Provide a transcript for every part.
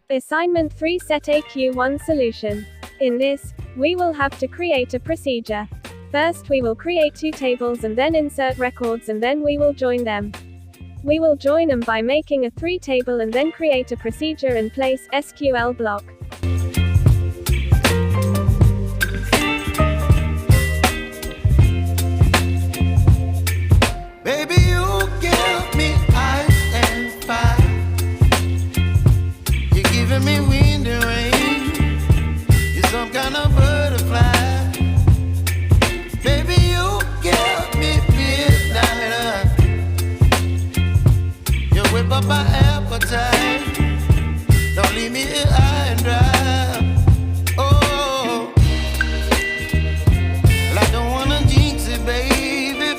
Assignment 3, Set A Q.1 solution. In this, we will have to create a procedure. First we will create two tables and then insert records and then we will join them. We will join them by making a 3 table and then create a procedure and place SQL block. Baby, you give me ice and fire. You're giving me wind and rain. You're some kind of butterfly. Baby, you give me midnight. You whip up my appetite. Don't leave me here high and dry. Oh, well, I don't wanna jinx it, baby.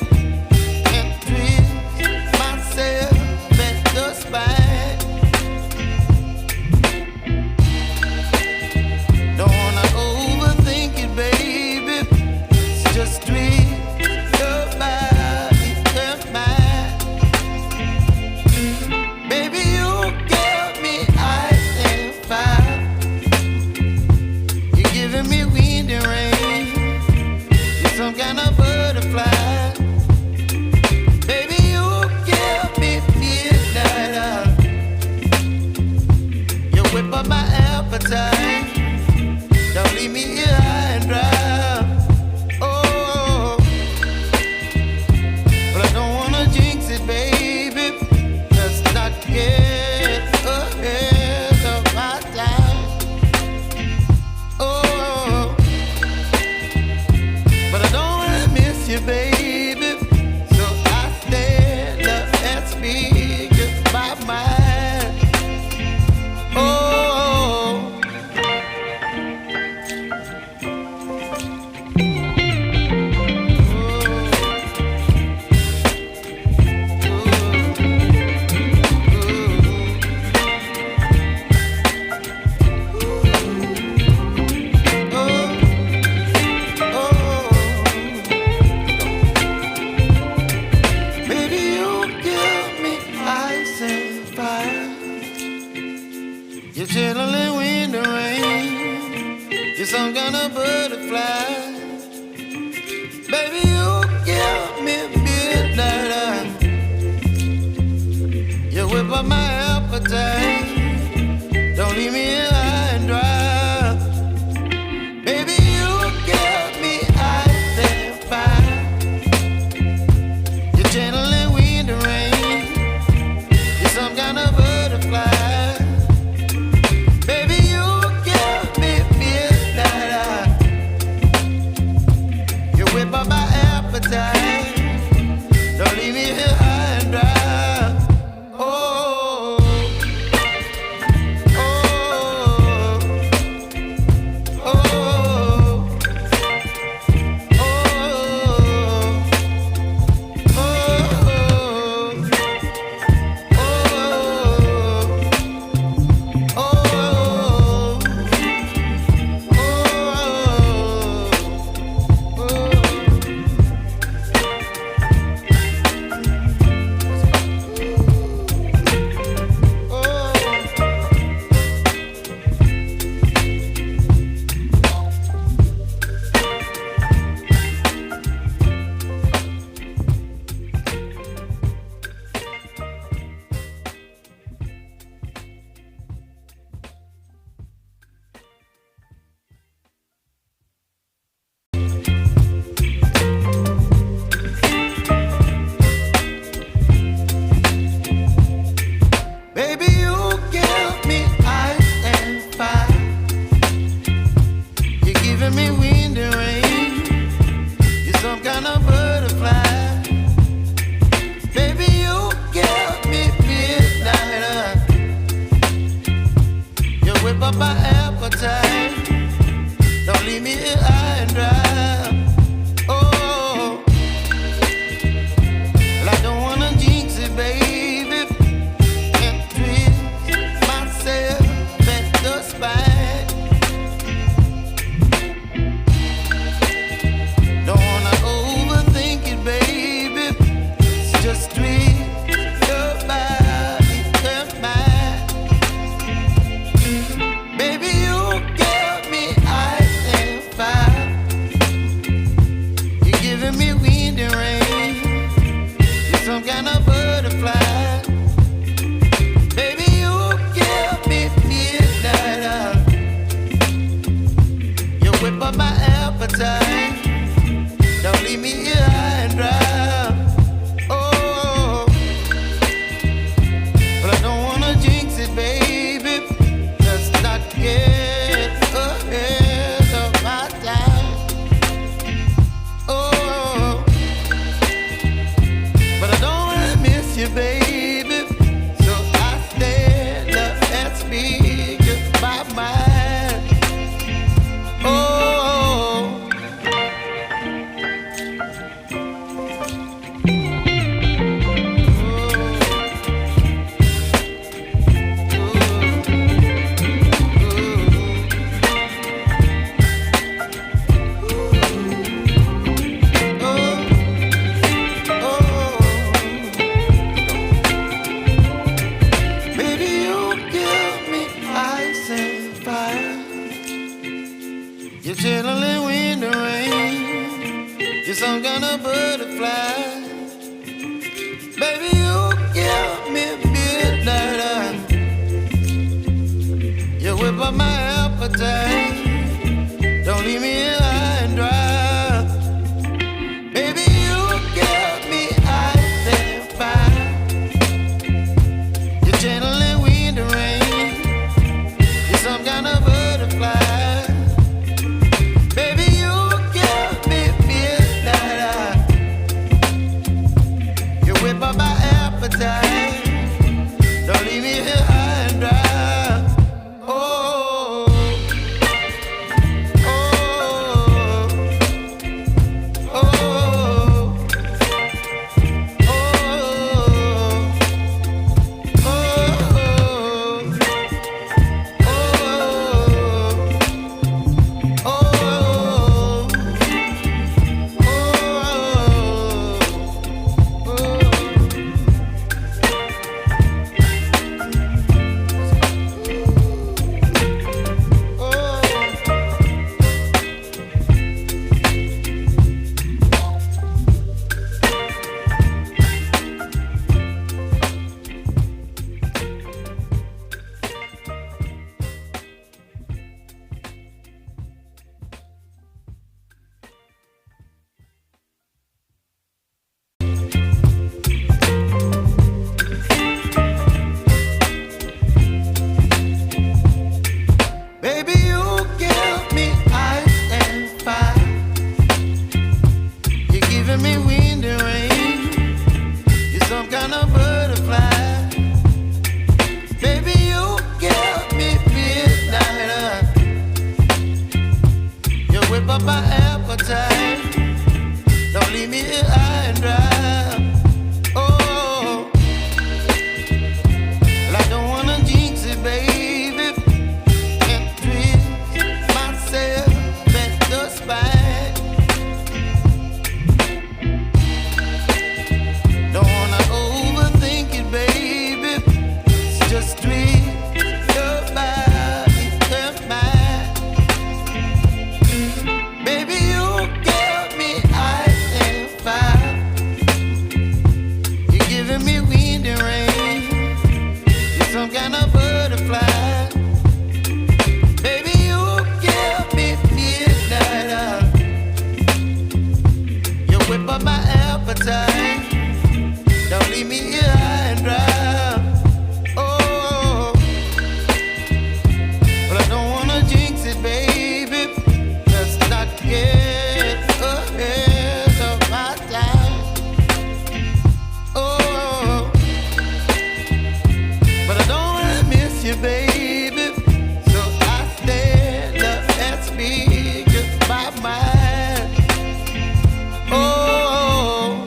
Don't leave me here high and dry. Oh, but I don't wanna jinx it, baby. Let's not get ahead of my time. Oh, but I don't wanna miss you, baby. So I stand up and speak my mind. Oh. You're chilling wind and rain. You're some kind of butterfly. Baby, you give me midnight. You whip up my appetite. Don't leave me here high and dry. Baby, you give me ice and fire. You're chilling wind and rain. You're some kind of butterfly. Don't leave me here high and dry. Oh, oh, you, baby. So I stand up and speak just my mind. Oh,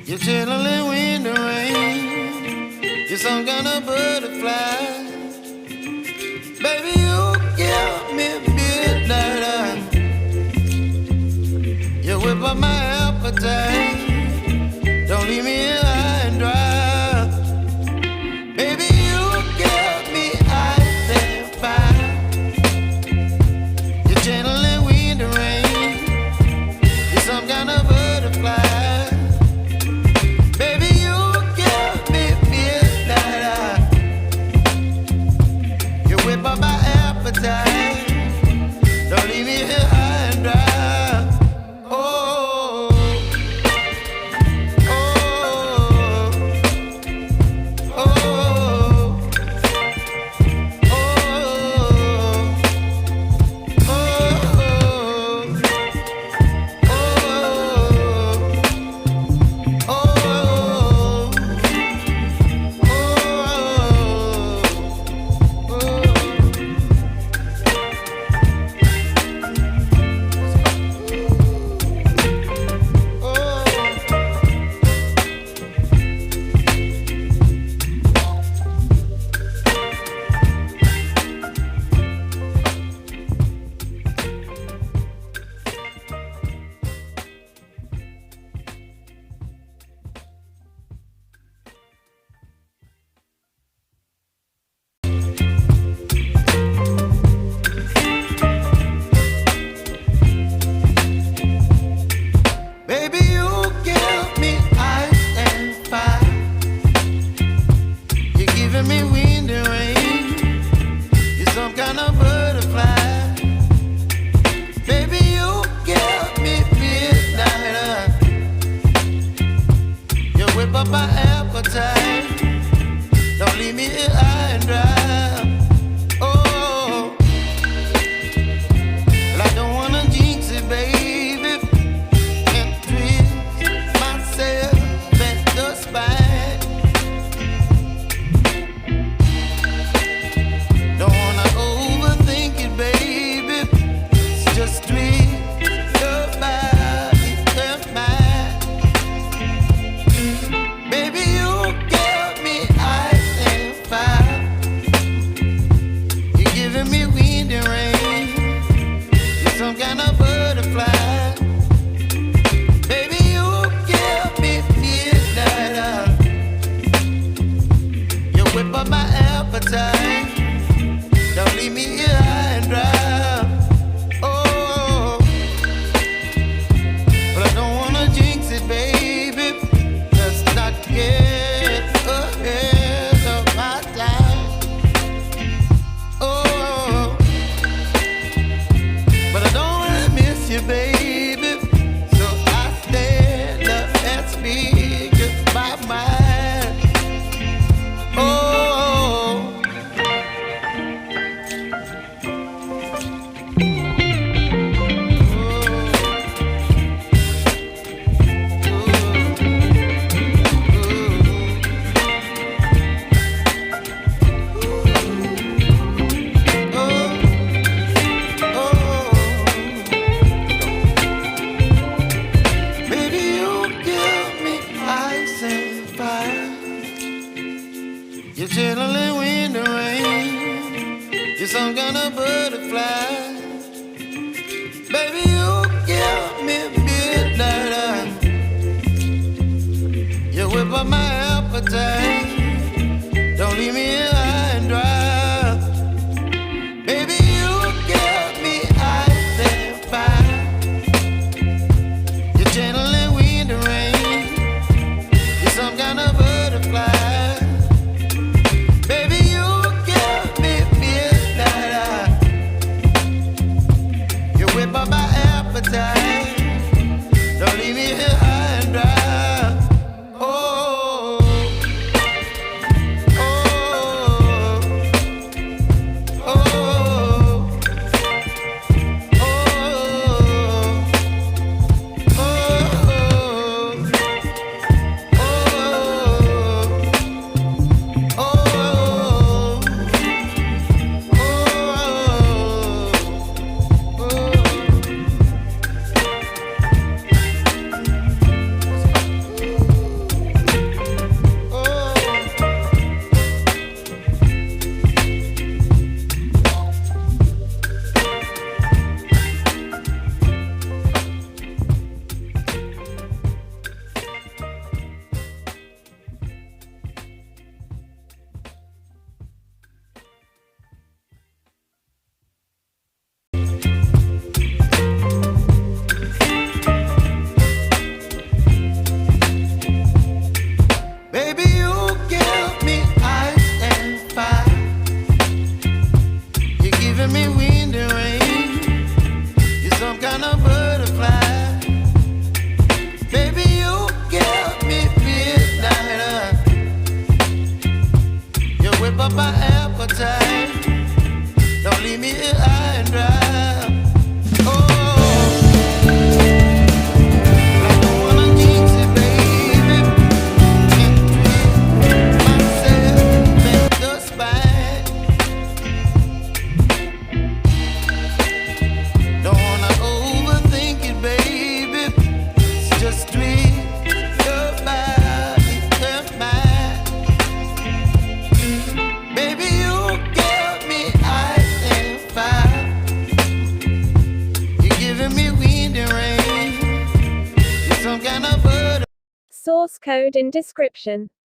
you're chilling in the rain. You're some kind of butterfly. Baby, you give me midnight. You whip up my appetite. Don't leave me here high and dry. Baby, you give me ice and fire. You're chilling in the rain. You're some kind of butterfly. My appetite. Don't leave me here high and dry. Oh, oh, oh, oh, my appetite. Don't leave me here high and dry. Oh, well, I don't wanna jinx it, baby, and twist myself at the spine. Don't wanna overthink it, baby. It's just twist your body and mine. Some kind of butterfly. Baby, you give me midnight. You whip up my appetite. Don't leave me here high and dry. Oh, but I don't wanna jinx it, baby. Let's not get ahead of my time. Oh, but I don't wanna miss you, baby. So I stand up and speak just my mind. Oh, you're chilling in the rain. You're some kind of butterfly. Baby, you give me midnight. You whip up my appetite. Don't leave me here high and dry. Baby, you give me ice and fire. You're channeling wind and rain. You're some kind of butterfly. Baby, you give me midnight. Source code in description.